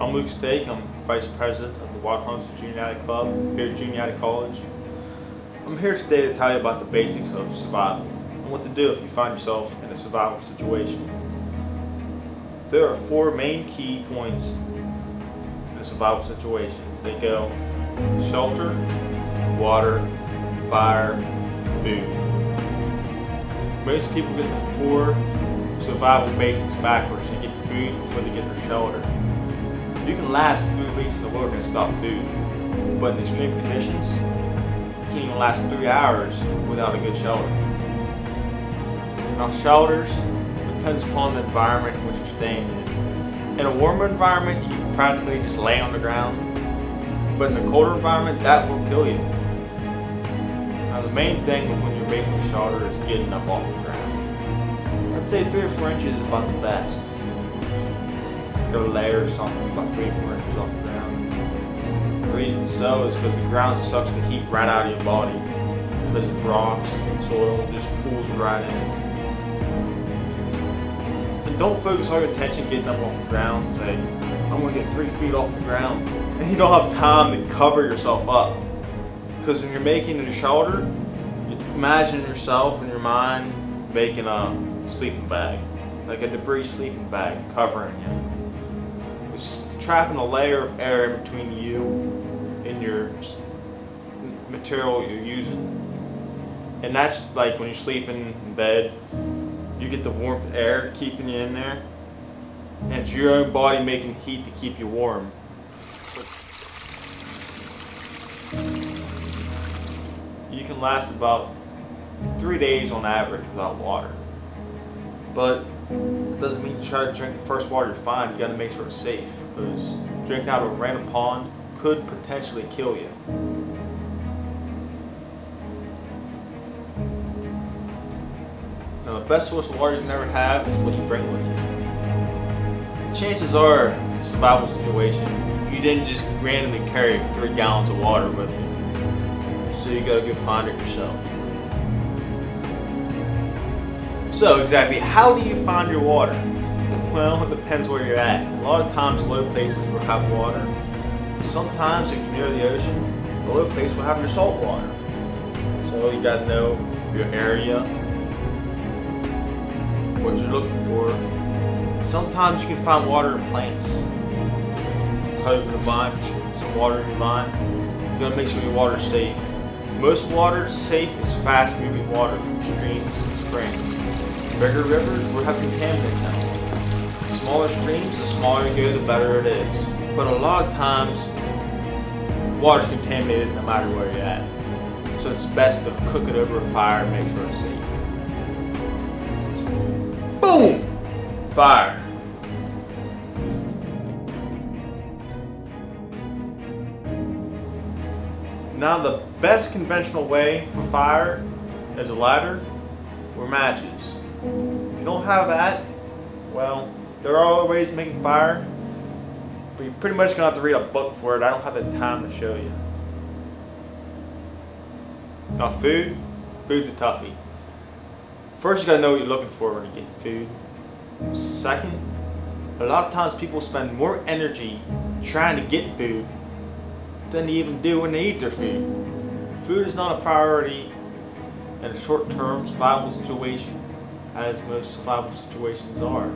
I'm Luke Stake. I'm Vice President of the Waterhouse Juniata Club here at Juniata College. I'm here today to tell you about the basics of survival and what to do if you find yourself in a survival situation. There are 4 main key points in a survival situation. They go shelter, water, fire, food. Most people get the 4 survival basics backwards. You get food before they get their shelter. You can last 3 weeks in the wilderness without food, but in extreme conditions, you can't even last 3 hours without a good shelter. Now shelters depends upon the environment in which you're staying in. In a warmer environment, you can practically just lay on the ground, but in a colder environment, that will kill you. Now the main thing with when you're making a shelter is getting up off the ground. I'd say 3 or 4 inches is about the best. Go layer or something about 3 or 4 inches off the ground. The reason so is because the ground sucks the heat right out of your body. Because of rocks and soil, it just pulls it right in. And don't focus all your attention getting up off the ground. Say, I'm going to get 3 feet off the ground. And you don't have time to cover yourself up. Because when you're making a shelter, you imagine yourself in your mind making a sleeping bag. Like a debris sleeping bag covering you. Trapping a layer of air in between you and your material you're using. And that's like when you're sleeping in bed, you get the warmth air keeping you in there, and it's your own body making heat to keep you warm. You can last about 3 days on average without water. But it doesn't mean you try to drink the first water you find. You got to make sure it's safe, because drinking out of a random pond could potentially kill you. Now the best source of water you can ever have is what you bring with you. Chances are, in a survival situation, you didn't just randomly carry 3 gallons of water with you. So you got to go find it yourself. So exactly, how do you find your water? Well, it depends where you're at. A lot of times low places will have water. Sometimes if you're near the ocean, the low place will have your salt water. So you gotta know your area, what you're looking for. Sometimes you can find water in plants. Cut open a vine, some water in your vine. You gotta make sure your water's safe. Most water safe is fast moving water from streams and springs. Bigger rivers will have contaminants in them. Smaller streams, the smaller you go, the better it is. But a lot of times, water's contaminated no matter where you're at. So it's best to cook it over a fire and make sure it's safe. Boom! Fire. Now the best conventional way for fire is a lighter or matches. If you don't have that, well, there are other ways of making fire, but you're pretty much going to have to read a book for it. I don't have the time to show you. Now food's a toughie. First you got to know what you're looking for when you're getting food. Second, a lot of times people spend more energy trying to get food than they even do when they eat their food. Food is not a priority in a short-term survival situation, as most survival situations are.